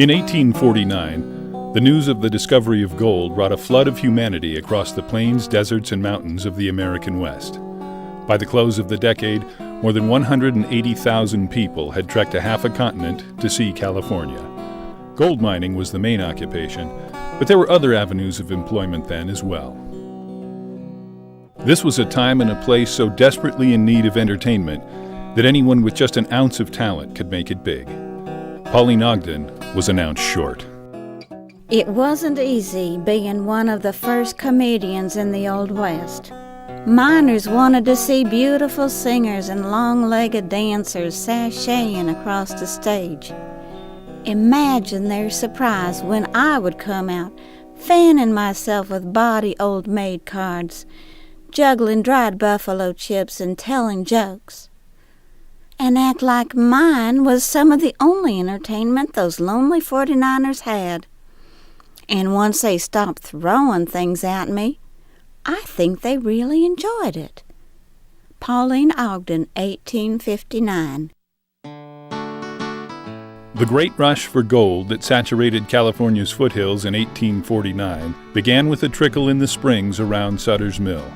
In 1849, the news of the discovery of gold brought a flood of humanity across the plains, deserts, and mountains of the American West. By the close of the decade, more than 180,000 people had trekked a half a continent to see California. Gold mining was the main occupation, but there were other avenues of employment then as well. This was a time and a place so desperately in need of entertainment that anyone with just an ounce of talent could make it big. Pauline Ogden was announced short. It wasn't easy being one of the first comedians in the Old West. Miners wanted to see beautiful singers and long-legged dancers sashaying across the stage. Imagine their surprise when I would come out, fanning myself with bawdy old maid cards, juggling dried buffalo chips and telling jokes, and act like mine was some of the only entertainment those lonely 49ers had. And once they stopped throwing things at me, I think they really enjoyed it. Pauline Ogden, 1859. The great rush for gold that saturated California's foothills in 1849 began with a trickle in the springs around Sutter's Mill.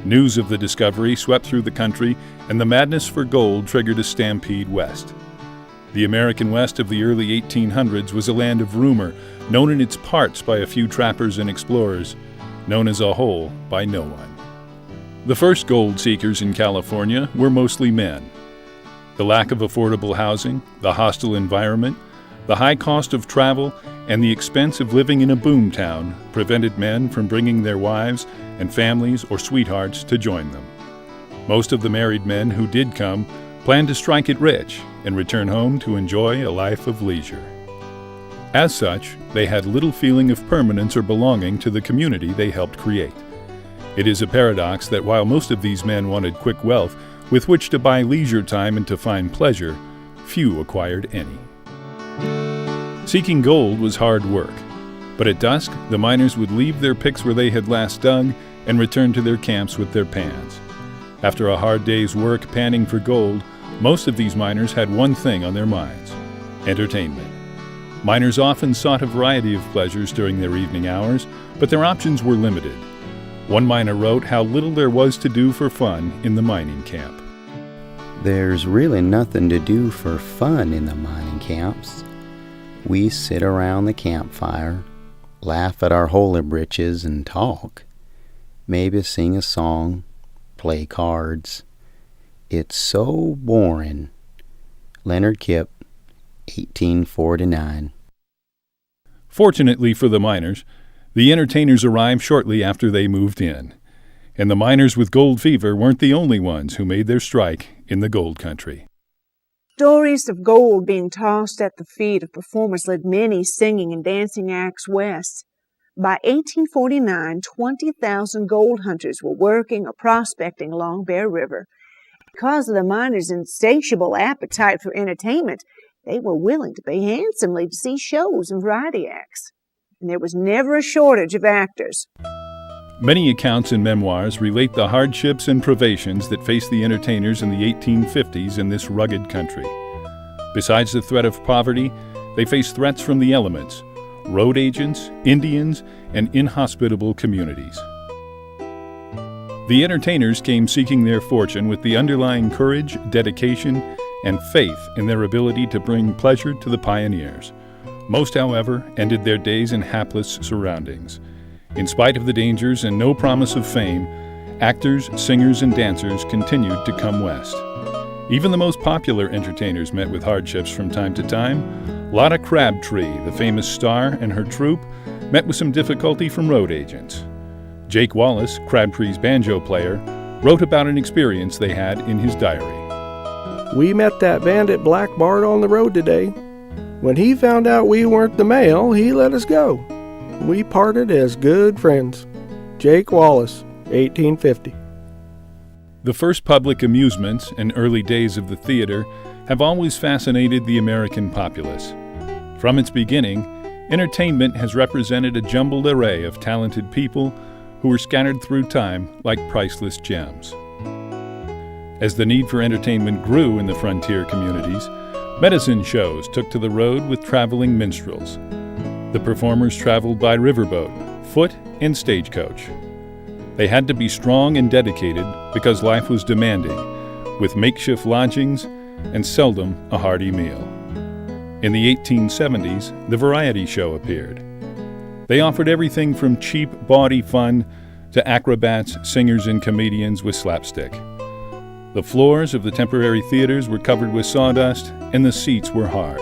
News of the discovery swept through the country, and the madness for gold triggered a stampede west. The American West of the early 1800s was a land of rumor, known in its parts by a few trappers and explorers, known as a whole by no one. The first gold seekers in California were mostly men. The lack of affordable housing, the hostile environment, the high cost of travel, and the expense of living in a boom town prevented men from bringing their wives and families or sweethearts to join them. Most of the married men who did come planned to strike it rich and return home to enjoy a life of leisure. As such, they had little feeling of permanence or belonging to the community they helped create. It is a paradox that while most of these men wanted quick wealth with which to buy leisure time and to find pleasure, few acquired any. Seeking gold was hard work, but at dusk, the miners would leave their picks where they had last dug and return to their camps with their pans. After a hard day's work panning for gold, most of these miners had one thing on their minds: entertainment. Miners often sought a variety of pleasures during their evening hours, but their options were limited. One miner wrote how little there was to do for fun in the mining camp. There's really nothing to do for fun in the mining camps. We sit around the campfire, laugh at our holy britches and talk. Maybe sing a song, play cards. It's so boring. Leonard Kipp, 1849. Fortunately for the miners, the entertainers arrived shortly after they moved in. And the miners with gold fever weren't the only ones who made their strike in the gold country. Stories of gold being tossed at the feet of performers led many singing and dancing acts west. By 1849, 20,000 gold hunters were working or prospecting along Bear River. Because of the miners' insatiable appetite for entertainment, they were willing to pay handsomely to see shows and variety acts. And there was never a shortage of actors. Many accounts and memoirs relate the hardships and privations that faced the entertainers in the 1850s in this rugged country. Besides the threat of poverty, they faced threats from the elements, road agents, Indians, and inhospitable communities. The entertainers came seeking their fortune with the underlying courage, dedication, and faith in their ability to bring pleasure to the pioneers. Most, however, ended their days in hapless surroundings. In spite of the dangers and no promise of fame, actors, singers, and dancers continued to come west. Even the most popular entertainers met with hardships from time to time. Lotta Crabtree, the famous star, and her troupe met with some difficulty from road agents. Jake Wallace, Crabtree's banjo player, wrote about an experience they had in his diary. We met that bandit Black Bart on the road today. When he found out we weren't the mail, he let us go. We parted as good friends. Jake Wallace, 1850. The first public amusements and early days of the theater have always fascinated the American populace. From its beginning, entertainment has represented a jumbled array of talented people who were scattered through time like priceless gems. As the need for entertainment grew in the frontier communities, Medicine shows took to the road with traveling minstrels. The performers traveled by riverboat, foot, and stagecoach. They had to be strong and dedicated because life was demanding, with makeshift lodgings and seldom a hearty meal. In the 1870s, the variety show appeared. They offered everything from cheap, bawdy fun to acrobats, singers, and comedians with slapstick. The floors of the temporary theaters were covered with sawdust, and the seats were hard.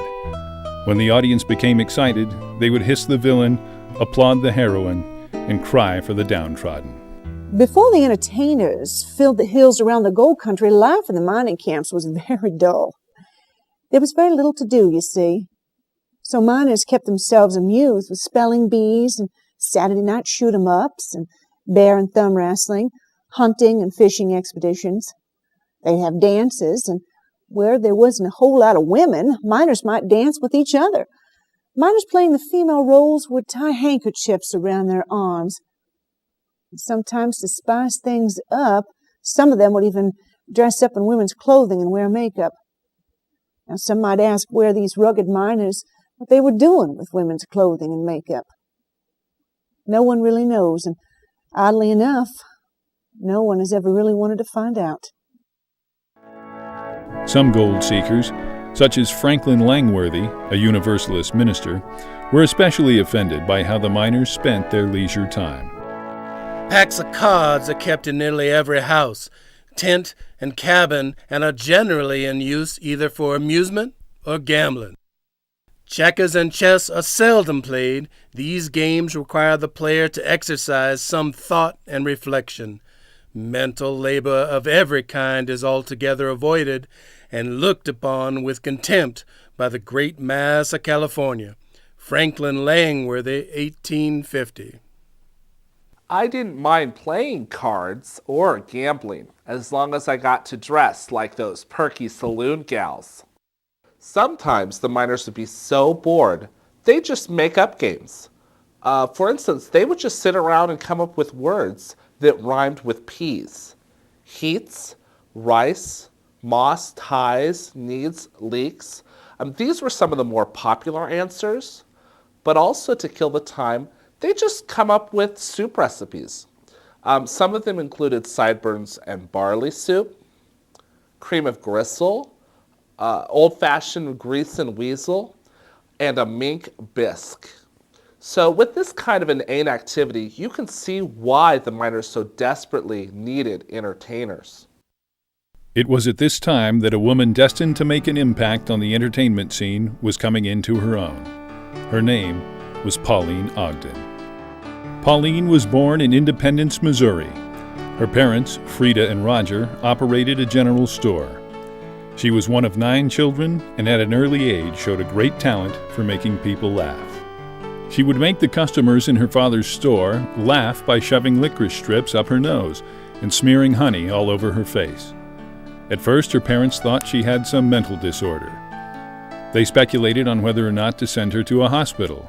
When the audience became excited, they would hiss the villain, applaud the heroine, and cry for the downtrodden. Before the entertainers filled the hills around the gold country, life in the mining camps was very dull. There was very little to do, you see. So miners kept themselves amused with spelling bees and Saturday night shoot-'em-ups and bear and thumb wrestling, hunting and fishing expeditions. They'd have dances, and where there wasn't a whole lot of women, miners might dance with each other. Miners playing the female roles would tie handkerchiefs around their arms. And sometimes to spice things up, some of them would even dress up in women's clothing and wear makeup. Now, some might ask where these rugged miners, what they were doing with women's clothing and makeup. No one really knows, and oddly enough, no one has ever really wanted to find out. Some gold seekers, such as Franklin Langworthy, a Universalist minister, were especially offended by how the miners spent their leisure time. Packs of cards are kept in nearly every house, tent and cabin, and are generally in use either for amusement or gambling. Checkers and chess are seldom played. These games require the player to exercise some thought and reflection. Mental labor of every kind is altogether avoided and looked upon with contempt by the great mass of California. Franklin Langworthy, 1850. I didn't mind playing cards or gambling as long as I got to dress like those perky saloon gals. Sometimes the miners would be so bored, they'd just make up games. For instance, they would just sit around and come up with words that rhymed with peas. Heats, rice, moss, ties, needs, leeks. These were some of the more popular answers, but also to kill the time, they just come up with soup recipes. Some of them included sideburns and barley soup, cream of gristle, old-fashioned grease and weasel, and a mink bisque. So with this kind of inane activity, you can see why the miners so desperately needed entertainers. It was at this time that a woman destined to make an impact on the entertainment scene was coming into her own. Her name was Pauline Ogden. Pauline was born in Independence, Missouri. Her parents, Frida and Roger, operated a general store. She was one of 9 children and at an early age showed a great talent for making people laugh. She would make the customers in her father's store laugh by shoving licorice strips up her nose and smearing honey all over her face. At first, her parents thought she had some mental disorder. They speculated on whether or not to send her to a hospital.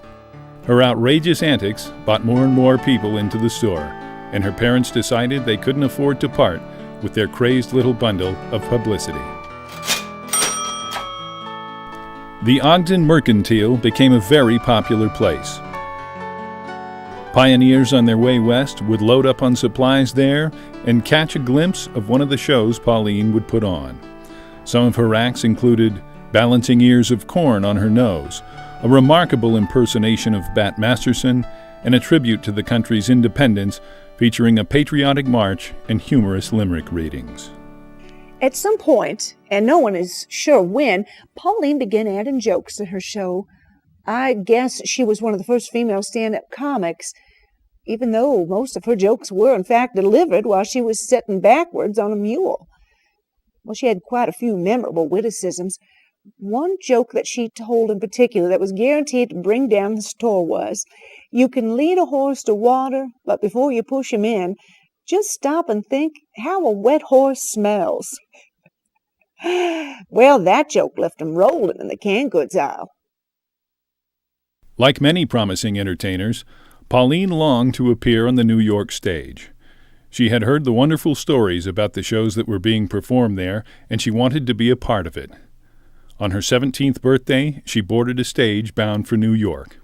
Her outrageous antics brought more and more people into the store, and her parents decided they couldn't afford to part with their crazed little bundle of publicity. The Ogden Mercantile became a very popular place. Pioneers on their way west would load up on supplies there and catch a glimpse of one of the shows Pauline would put on. Some of her acts included balancing ears of corn on her nose, a remarkable impersonation of Bat Masterson, and a tribute to the country's independence featuring a patriotic march and humorous limerick readings. At some point, and no one is sure when, Pauline began adding jokes to her show. I guess she was one of the first female stand-up comics, even though most of her jokes were, in fact, delivered while she was sitting backwards on a mule. Well, she had quite a few memorable witticisms. One joke that she told in particular that was guaranteed to bring down the store was, "You can lead a horse to water, but before you push him in, just stop and think how a wet horse smells." Well, that joke left him rolling in the canned goods aisle. Like many promising entertainers, Pauline longed to appear on the New York stage. She had heard the wonderful stories about the shows that were being performed there, and she wanted to be a part of it. On her 17th birthday, she boarded a stage bound for New York.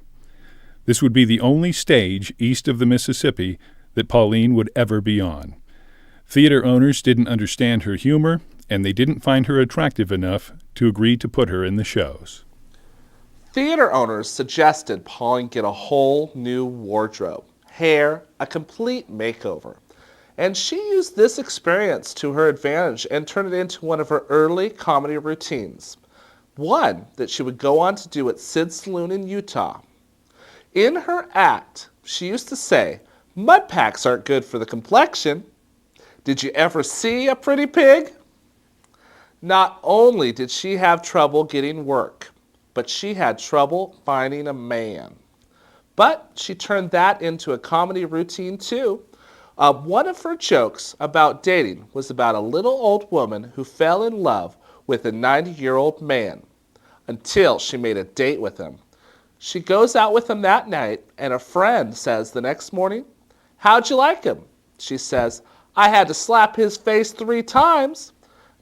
This would be the only stage east of the Mississippi that Pauline would ever be on. Theater owners didn't understand her humor, and they didn't find her attractive enough to agree to put her in the shows. Theater owners suggested Pauline get a whole new wardrobe, hair, a complete makeover. And she used this experience to her advantage and turned it into one of her early comedy routines, one that she would go on to do at Sid's Saloon in Utah. In her act, she used to say, "Mud packs aren't good for the complexion. Did you ever see a pretty pig?" Not only did she have trouble getting work, but she had trouble finding a man. But she turned that into a comedy routine too. One of her jokes about dating was about a little old woman who fell in love with a 90-year-old man until she made a date with him. She goes out with him that night, and a friend says the next morning, "How'd you like him?" She says, "I had to slap his face 3 times.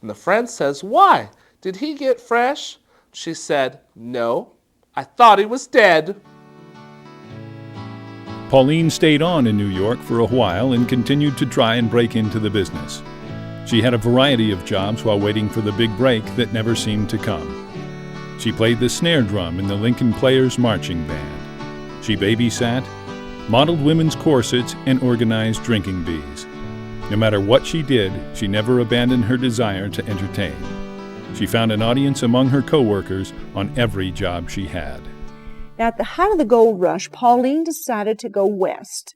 And the friend says, "Why? Did he get fresh?" She said, "No, I thought he was dead." Pauline stayed on in New York for a while and continued to try and break into the business. She had a variety of jobs while waiting for the big break that never seemed to come. She played the snare drum in the Lincoln Players Marching Band. She babysat, modeled women's corsets, and organized drinking bees. No matter what she did, she never abandoned her desire to entertain. She found an audience among her co-workers on every job she had. Now, at the height of the gold rush, Pauline decided to go west.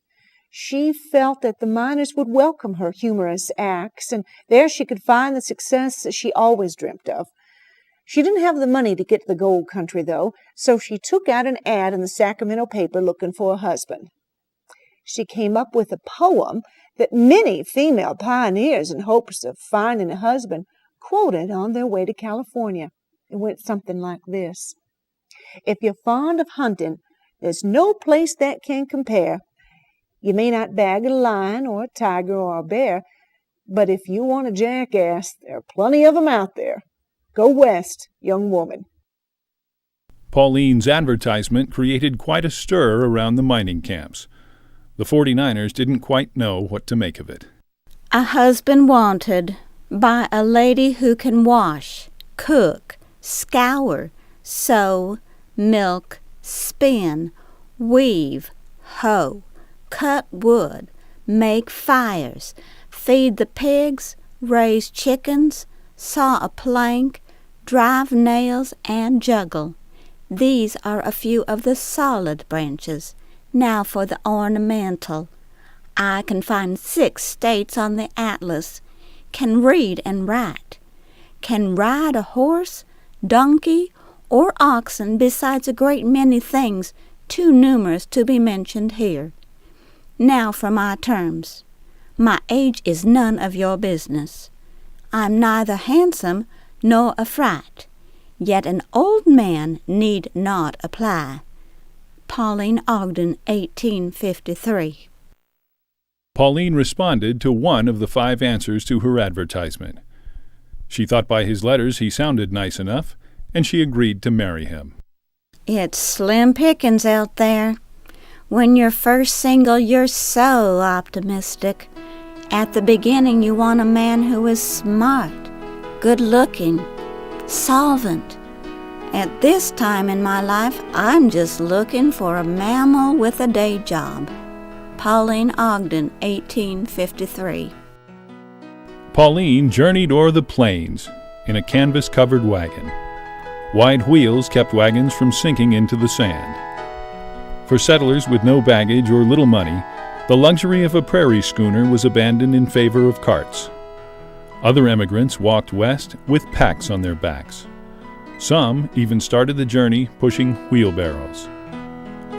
She felt that the miners would welcome her humorous acts, and there she could find the success that she always dreamt of. She didn't have the money to get to the gold country, though, so she took out an ad in the Sacramento paper looking for a husband. She came up with a poem that many female pioneers in hopes of finding a husband quoted on their way to California. It went something like this. "If you're fond of hunting, there's no place that can compare. You may not bag a lion or a tiger or a bear, but if you want a jackass, there are plenty of them out there. Go west, young woman." Pauline's advertisement created quite a stir around the mining camps. The 49ers didn't quite know what to make of it. "A husband wanted by a lady who can wash, cook, scour, sew, milk, spin, weave, hoe, cut wood, make fires, feed the pigs, raise chickens, saw a plank, drive nails, and juggle. These are a few of the solid branches. Now for the ornamental. I can find 6 states on the atlas, can read and write, can ride a horse, donkey, or oxen, besides a great many things too numerous to be mentioned here. Now for my terms. My age is none of your business. I'm neither handsome nor a fright, yet an old man need not apply." Pauline Ogden, 1853. Pauline responded to one of the 5 answers to her advertisement. She thought by his letters he sounded nice enough, and she agreed to marry him. It's slim pickings out there. When you're first single, you're so optimistic. At the beginning, you want a man who is smart, good-looking, solvent. At this time in my life, I'm just looking for a mammal with a day job. Pauline Ogden, 1853. Pauline journeyed o'er the plains in a canvas-covered wagon. Wide wheels kept wagons from sinking into the sand. For settlers with no baggage or little money, the luxury of a prairie schooner was abandoned in favor of carts. Other immigrants walked west with packs on their backs. Some even started the journey pushing wheelbarrows.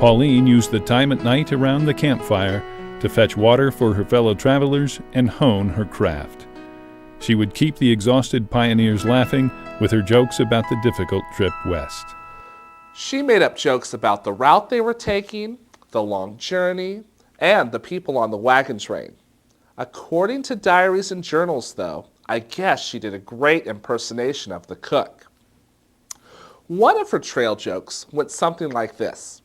Pauline used the time at night around the campfire to fetch water for her fellow travelers and hone her craft. She would keep the exhausted pioneers laughing with her jokes about the difficult trip west. She made up jokes about the route they were taking, the long journey, and the people on the wagon train. According to diaries and journals, though, I guess she did a great impersonation of the cook. One of her trail jokes went something like this.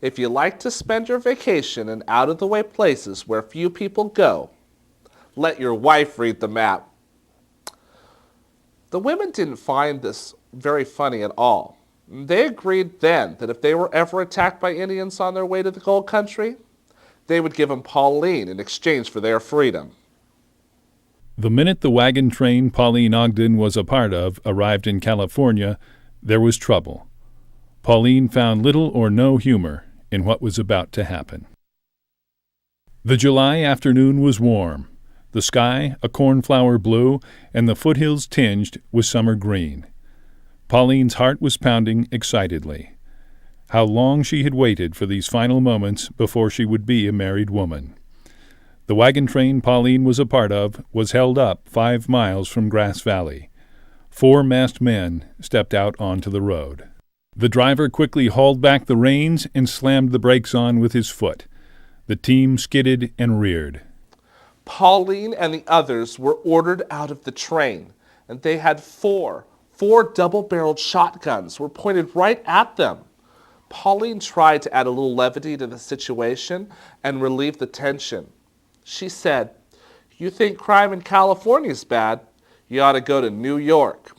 If you like to spend your vacation in out-of-the-way places where few people go, let your wife read the map. The women didn't find this very funny at all. They agreed then that if they were ever attacked by Indians on their way to the gold country, they would give them Pauline in exchange for their freedom. The minute the wagon train Pauline Ogden was a part of arrived in California, there was trouble. Pauline found little or no humor in what was about to happen. The July afternoon was warm, the sky a cornflower blue, and the foothills tinged with summer green. Pauline's heart was pounding excitedly. How long she had waited for these final moments before she would be a married woman. The wagon train Pauline was a part of was held up 5 miles from Grass Valley. 4 masked men stepped out onto the road. The driver quickly hauled back the reins and slammed the brakes on with his foot. The team skidded and reared. Pauline and the others were ordered out of the train, and they had four double-barreled shotguns were pointed right at them. Pauline tried to add a little levity to the situation and relieve the tension. She said, "You think crime in California is bad? You ought to go to New York.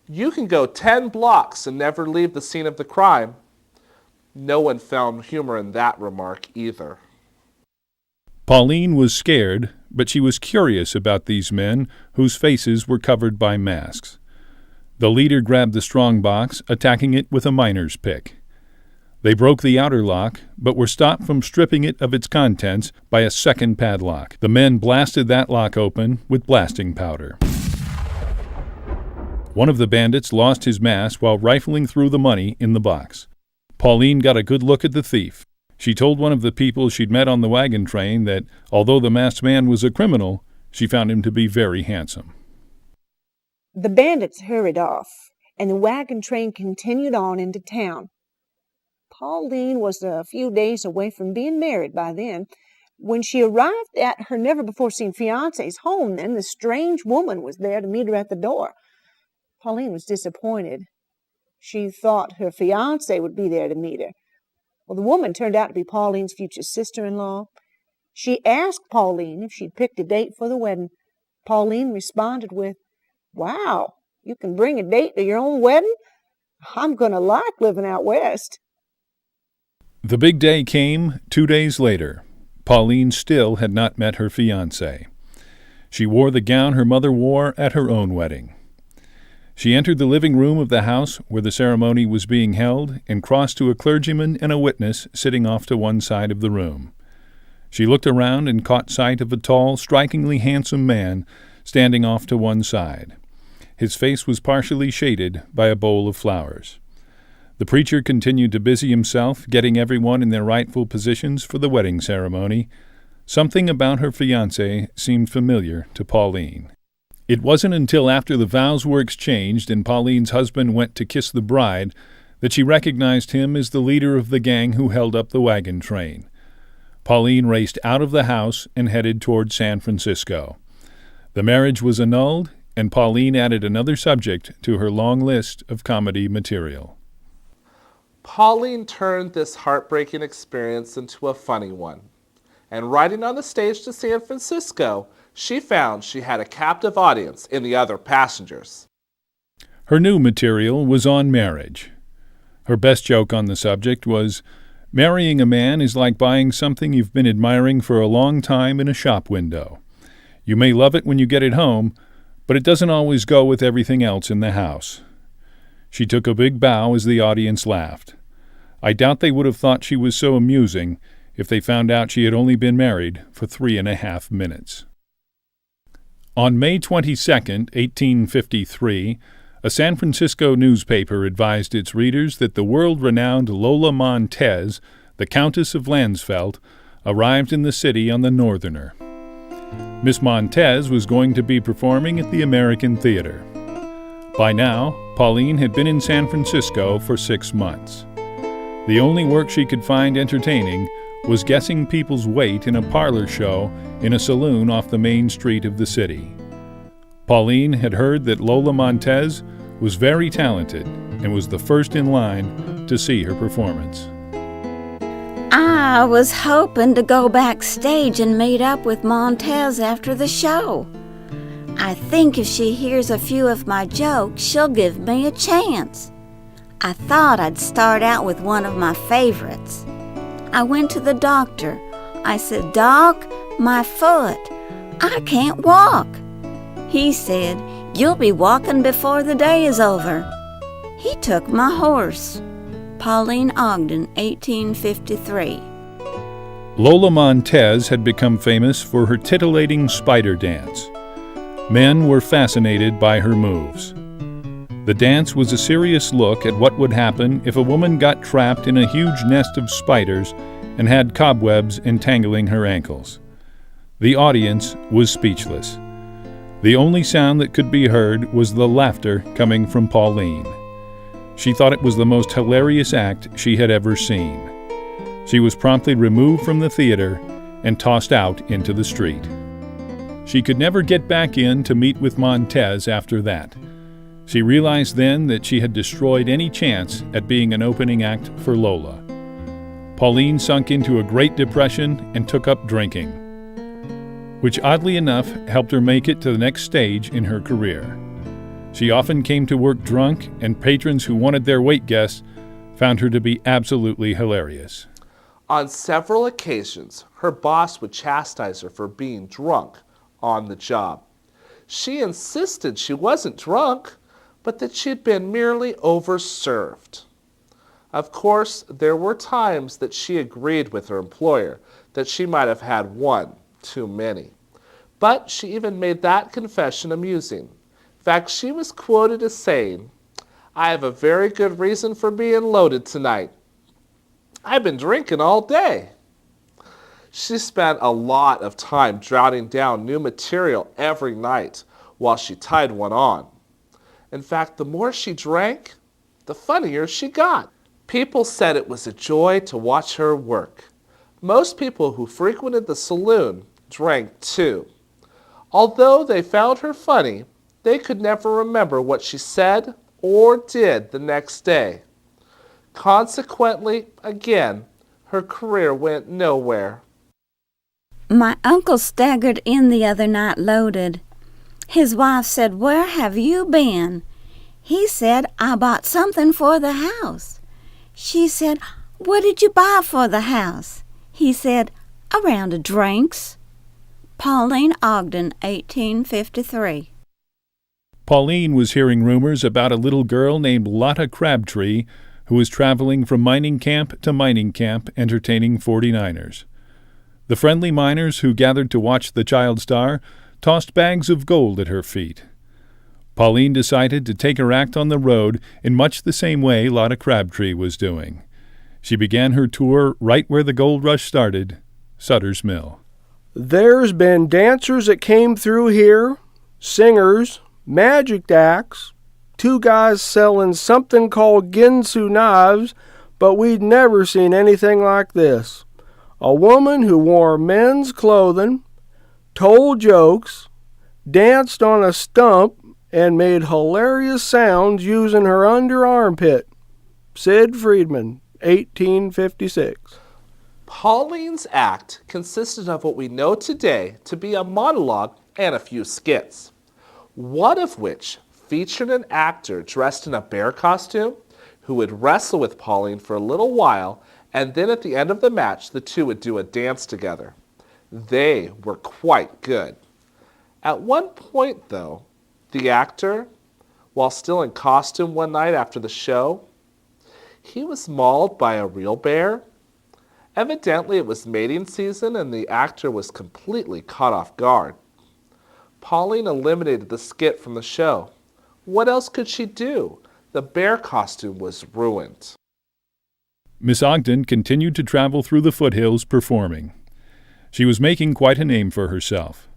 You can go 10 blocks and never leave the scene of the crime." No one found humor in that remark either. Pauline was scared, but she was curious about these men whose faces were covered by masks. The leader grabbed the strong box, attacking it with a miner's pick. They broke the outer lock, but were stopped from stripping it of its contents by a second padlock. The men blasted that lock open with blasting powder. One of the bandits lost his mask while rifling through the money in the box. Pauline got a good look at the thief. She told one of the people she'd met on the wagon train that, although the masked man was a criminal, she found him to be very handsome. The bandits hurried off, and the wagon train continued on into town. Pauline was a few days away from being married by then. When she arrived at her never-before-seen fiancé's home, then the strange woman was there to meet her at the door. Pauline was disappointed. She thought her fiancé would be there to meet her. Well, the woman turned out to be Pauline's future sister-in-law. She asked Pauline if she'd picked a date for the wedding. Pauline responded with, "Wow, you can bring a date to your own wedding? I'm going to like living out west." The big day came 2 days later. Pauline still had not met her fiancé. She wore the gown her mother wore at her own wedding. She entered the living room of the house where the ceremony was being held and crossed to a clergyman and a witness sitting off to one side of the room. She looked around and caught sight of a tall, strikingly handsome man standing off to one side. His face was partially shaded by a bowl of flowers. The preacher continued to busy himself getting everyone in their rightful positions for the wedding ceremony. Something about her fiancé seemed familiar to Pauline. It wasn't until after the vows were exchanged and Pauline's husband went to kiss the bride that she recognized him as the leader of the gang who held up the wagon train. Pauline raced out of the house and headed toward San Francisco. The marriage was annulled, and Pauline added another subject to her long list of comedy material. Pauline turned this heartbreaking experience into a funny one. And riding on the stage to San Francisco, she found she had a captive audience in the other passengers. Her new material was on marriage. Her best joke on the subject was, "Marrying a man is like buying something you've been admiring for a long time in a shop window. You may love it when you get it home, but it doesn't always go with everything else in the house." She took a big bow as the audience laughed. I doubt they would have thought she was so amusing if they found out she had only been married for 3.5 minutes. On May 22, 1853, a San Francisco newspaper advised its readers that the world-renowned Lola Montez, the Countess of Landsfeld, arrived in the city on the Northerner. Miss Montez was going to be performing at the American Theater. By now, Pauline had been in San Francisco for 6 months. The only work she could find entertaining was guessing people's weight in a parlor show in a saloon off the main street of the city. Pauline had heard that Lola Montez was very talented and was the first in line to see her performance. I was hoping to go backstage and meet up with Montez after the show. I think if she hears a few of my jokes, she'll give me a chance. I thought I'd start out with one of my favorites. I went to the doctor. I said, "Doc, my foot. I can't walk." He said, "You'll be walking before the day is over." He took my horse. Pauline Ogden, 1853. Lola Montez had become famous for her titillating spider dance. Men were fascinated by her moves. The dance was a serious look at what would happen if a woman got trapped in a huge nest of spiders and had cobwebs entangling her ankles. The audience was speechless. The only sound that could be heard was the laughter coming from Pauline. She thought it was the most hilarious act she had ever seen. She was promptly removed from the theater and tossed out into the street. She could never get back in to meet with Montez after that. She realized then that she had destroyed any chance at being an opening act for Lola. Pauline sunk into a Great Depression and took up drinking, which oddly enough helped her make it to the next stage in her career. She often came to work drunk, and patrons who wanted their wait guests found her to be absolutely hilarious. On several occasions, her boss would chastise her for being drunk on the job. She insisted she wasn't drunk, but that she'd been merely overserved. Of course, there were times that she agreed with her employer that she might have had one too many. But she even made that confession amusing. In fact, she was quoted as saying, "I have a very good reason for being loaded tonight. I've been drinking all day." She spent a lot of time jotting down new material every night while she tied one on. In fact, the more she drank, the funnier she got. People said it was a joy to watch her work. Most people who frequented the saloon drank too. Although they found her funny, they could never remember what she said or did the next day. Consequently, again, her career went nowhere. My uncle staggered in the other night loaded. His wife said, "Where have you been?" He said, "I bought something for the house." She said, "What did you buy for the house?" He said, "A round of drinks." Pauline Ogden, 1853. Pauline was hearing rumors about a little girl named Lotta Crabtree who was traveling from mining camp to mining camp entertaining 49ers. The friendly miners who gathered to watch the child star tossed bags of gold at her feet. Pauline decided to take her act on the road in much the same way Lotta Crabtree was doing. She began her tour right where the gold rush started, Sutter's Mill. There's been dancers that came through here, singers, magic acts, 2 guys selling something called Ginsu knives, but we'd never seen anything like this. A woman who wore men's clothing, told jokes, danced on a stump, and made hilarious sounds using her under armpit. Sid Friedman, 1856. Pauline's act consisted of what we know today to be a monologue and a few skits, one of which featured an actor dressed in a bear costume who would wrestle with Pauline for a little while, and then at the end of the match, the two would do a dance together. They were quite good. At one point, though, the actor, while still in costume one night after the show, he was mauled by a real bear. Evidently, it was mating season and the actor was completely caught off guard. Pauline eliminated the skit from the show. What else could she do? The bear costume was ruined. Miss Ogden continued to travel through the foothills performing. She was making quite a name for herself.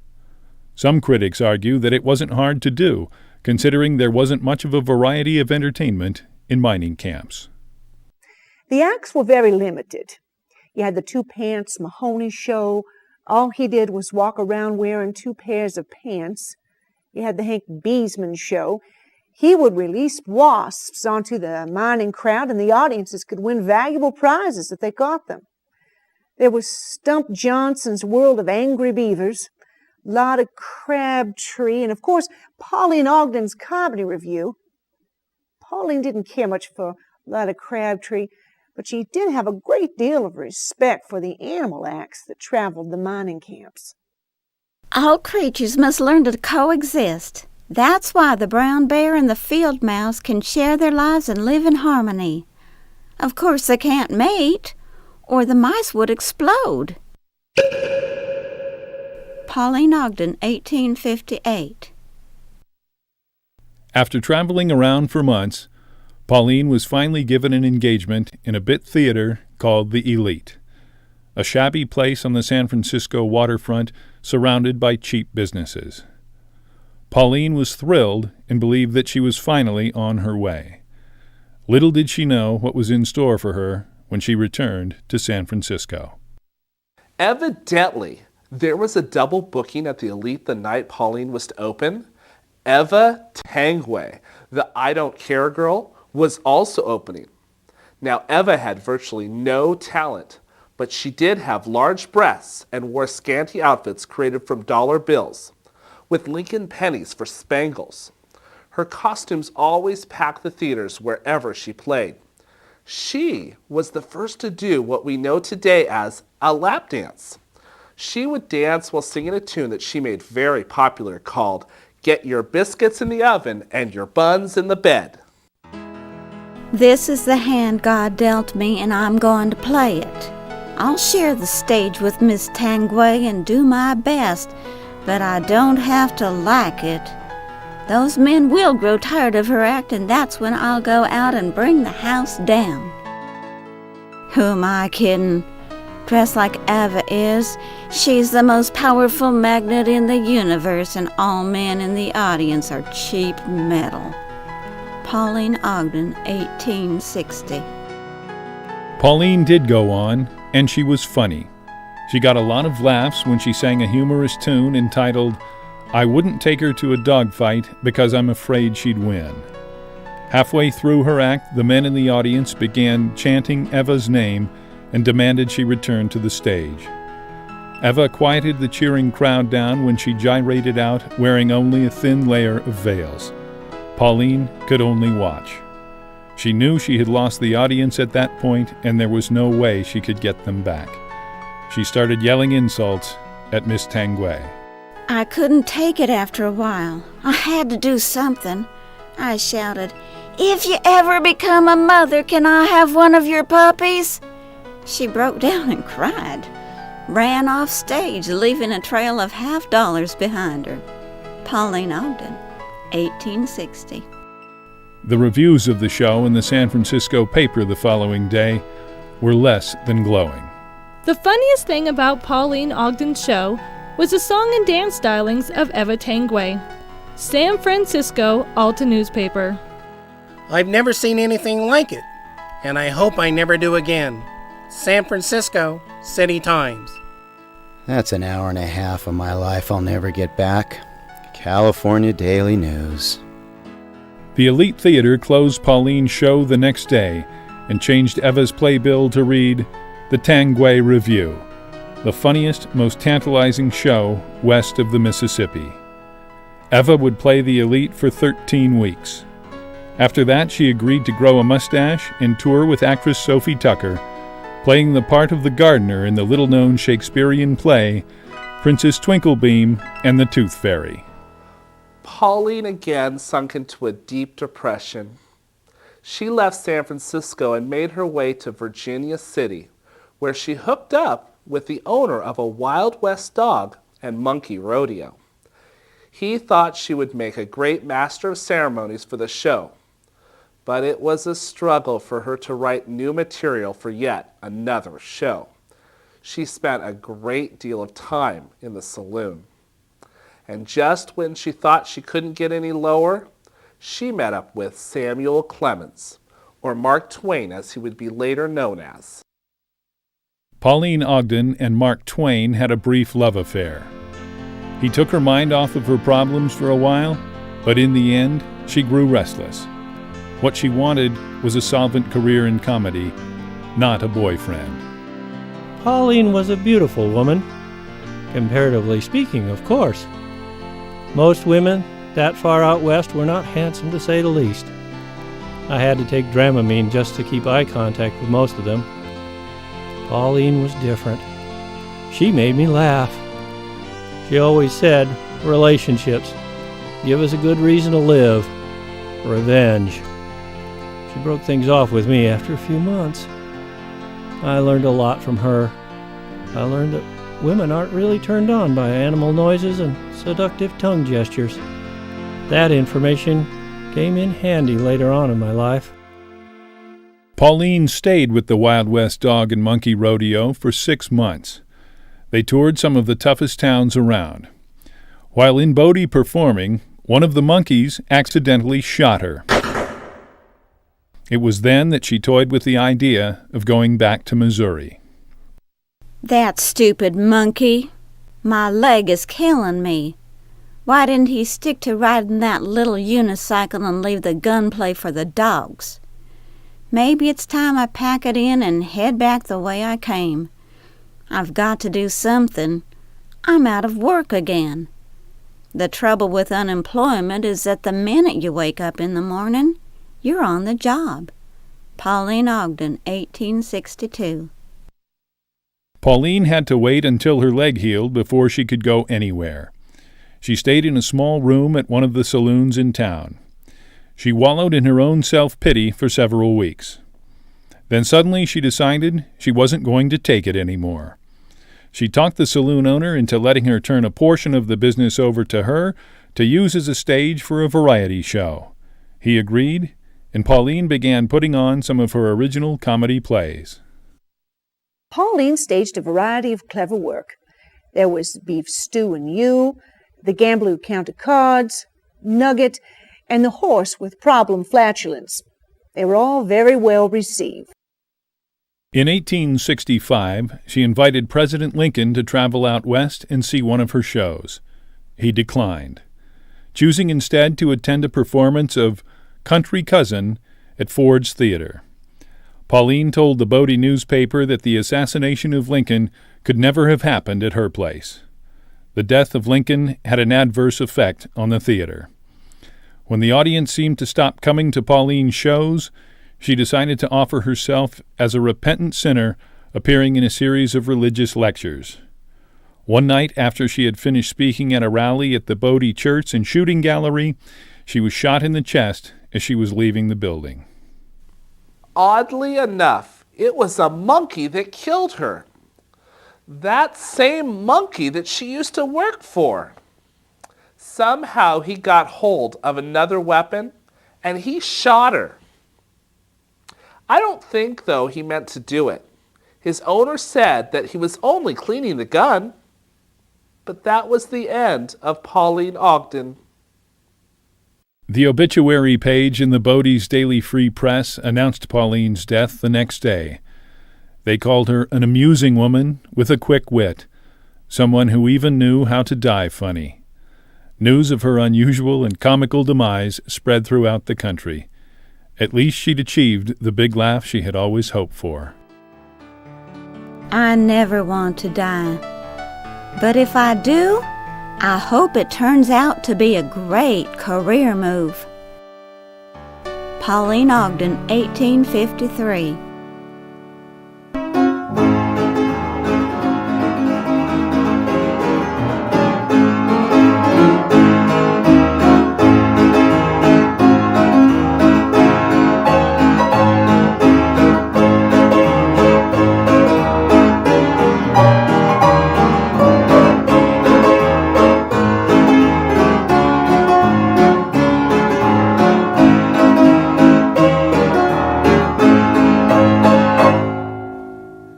Some critics argue that it wasn't hard to do, considering there wasn't much of a variety of entertainment in mining camps. The acts were very limited. You had the 2 Pants Mahoney show. All he did was walk around wearing 2 pairs of pants. You had the Hank Beesman show. He would release wasps onto the mining crowd, and the audiences could win valuable prizes if they caught them. There was Stump Johnson's World of Angry Beavers, Lotta Crabtree, and of course, Pauline Ogden's Comedy Review. Pauline didn't care much for Lotta Crabtree, but she did have a great deal of respect for the animal acts that traveled the mining camps. All creatures must learn to coexist. That's why the brown bear and the field mouse can share their lives and live in harmony. Of course, they can't mate, or the mice would explode. Pauline Ogden, 1858. After traveling around for months, Pauline was finally given an engagement in a bit theater called the Elite, a shabby place on the San Francisco waterfront surrounded by cheap businesses. Pauline was thrilled and believed that she was finally on her way. Little did she know what was in store for her when she returned to San Francisco. Evidently, there was a double booking at the Elite the night Pauline was to open. Eva Tangway, the I Don't Care girl, was also opening. Now, Eva had virtually no talent, but she did have large breasts and wore scanty outfits created from dollar bills, with Lincoln pennies for spangles. Her costumes always packed the theaters wherever she played. She was the first to do what we know today as a lap dance. She would dance while singing a tune that she made very popular called "Get Your Biscuits in the Oven and Your Buns in the Bed." This is the hand God dealt me, and I'm going to play it. I'll share the stage with Miss Tangway and do my best, but I don't have to like it. Those men will grow tired of her act, and that's when I'll go out and bring the house down. Who am I kidding? Dressed like Ava is, she's the most powerful magnet in the universe, and all men in the audience are cheap metal. Pauline Ogden, 1860. Pauline did go on, and she was funny. She got a lot of laughs when she sang a humorous tune entitled, "I Wouldn't Take Her to a Dogfight Because I'm Afraid She'd Win." Halfway through her act, the men in the audience began chanting Eva's name and demanded she return to the stage. Eva quieted the cheering crowd down when she gyrated out wearing only a thin layer of veils. Pauline could only watch. She knew she had lost the audience at that point, and there was no way she could get them back. She started yelling insults at Miss Tangway. I couldn't take it after a while. I had to do something. I shouted, "If you ever become a mother, can I have one of your puppies?" She broke down and cried, ran off stage, leaving a trail of $50 behind her. Pauline Ogden, 1860. The reviews of the show in the San Francisco paper the following day were less than glowing. The funniest thing about Pauline Ogden's show was the song and dance stylings of Eva Tangway. San Francisco Alta newspaper. I've never seen anything like it, and I hope I never do again. San Francisco City Times. That's an hour and a half of my life I'll never get back. California Daily News. The Elite Theater closed Pauline's show the next day and changed Eva's playbill to read The Tangway Review, the funniest, most tantalizing show west of the Mississippi. Eva would play the Elite for 13 weeks. After that, she agreed to grow a mustache and tour with actress Sophie Tucker, playing the part of the gardener in the little-known Shakespearean play Princess Twinklebeam and the Tooth Fairy. Pauline again sunk into a deep depression. She left San Francisco and made her way to Virginia City, where she hooked up with the owner of a Wild West dog and monkey rodeo. He thought she would make a great master of ceremonies for the show, but it was a struggle for her to write new material for yet another show. She spent a great deal of time in the saloon. And just when she thought she couldn't get any lower, she met up with Samuel Clemens, or Mark Twain as he would be later known as. Pauline Ogden and Mark Twain had a brief love affair. He took her mind off of her problems for a while, but in the end, she grew restless. What she wanted was a solvent career in comedy, not a boyfriend. Pauline was a beautiful woman, comparatively speaking, of course. Most women that far out west were not handsome, to say the least. I had to take Dramamine just to keep eye contact with most of them. Pauline was different. She made me laugh. She always said, relationships give us a good reason to live. Revenge. She broke things off with me after a few months. I learned a lot from her. I learned that women aren't really turned on by animal noises and seductive tongue gestures. That information came in handy later on in my life. Pauline stayed with the Wild West Dog and Monkey Rodeo for 6 months. They toured some of the toughest towns around. While in Bodie performing, one of the monkeys accidentally shot her. It was then that she toyed with the idea of going back to Missouri. That stupid monkey. My leg is killing me. Why didn't he stick to riding that little unicycle and leave the gunplay for the dogs? Maybe it's time I pack it in and head back the way I came. I've got to do something. I'm out of work again. The trouble with unemployment is that the minute you wake up in the morning, you're on the job. Pauline Ogden, 1862. Pauline had to wait until her leg healed before she could go anywhere. She stayed in a small room at one of the saloons in town. She wallowed in her own self-pity for several weeks. Then suddenly she decided she wasn't going to take it anymore. She talked the saloon owner into letting her turn a portion of the business over to her to use as a stage for a variety show. He agreed, and Pauline began putting on some of her original comedy plays. Pauline staged a variety of clever work. There was Beef Stew and You, The Gambler Who Counted Cards, Nugget, and The Horse with Problem Flatulence. They were all very well received. In 1865, she invited President Lincoln to travel out west and see one of her shows. He declined, choosing instead to attend a performance of Country Cousin at Ford's Theater. Pauline told the Bodie newspaper that the assassination of Lincoln could never have happened at her place. The death of Lincoln had an adverse effect on the theater. When the audience seemed to stop coming to Pauline's shows, she decided to offer herself as a repentant sinner, appearing in a series of religious lectures. One night after she had finished speaking at a rally at the Bodie Church and Shooting Gallery, she was shot in the chest as she was leaving the building. Oddly enough, it was a monkey that killed her. That same monkey that she used to work for. Somehow he got hold of another weapon and he shot her. I don't think, though, he meant to do it. His owner said that he was only cleaning the gun. But that was the end of Pauline Ogden. The obituary page in the Bodie's Daily Free Press announced Pauline's death the next day. They called her an amusing woman with a quick wit, someone who even knew how to die funny. News of her unusual and comical demise spread throughout the country. At least she'd achieved the big laugh she had always hoped for. I never want to die. But if I do, I hope it turns out to be a great career move. Pauline Ogden, 1853.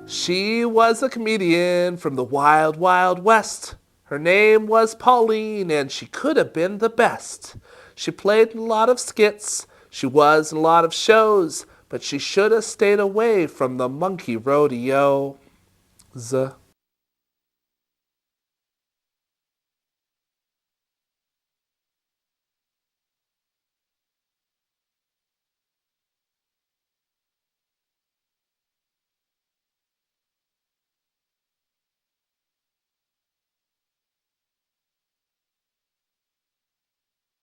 She was a comedian from the Wild Wild West. Her name was Pauline, and she could have been the best. She played in a lot of skits. She was in a lot of shows, but she should have stayed away from the monkey rodeo.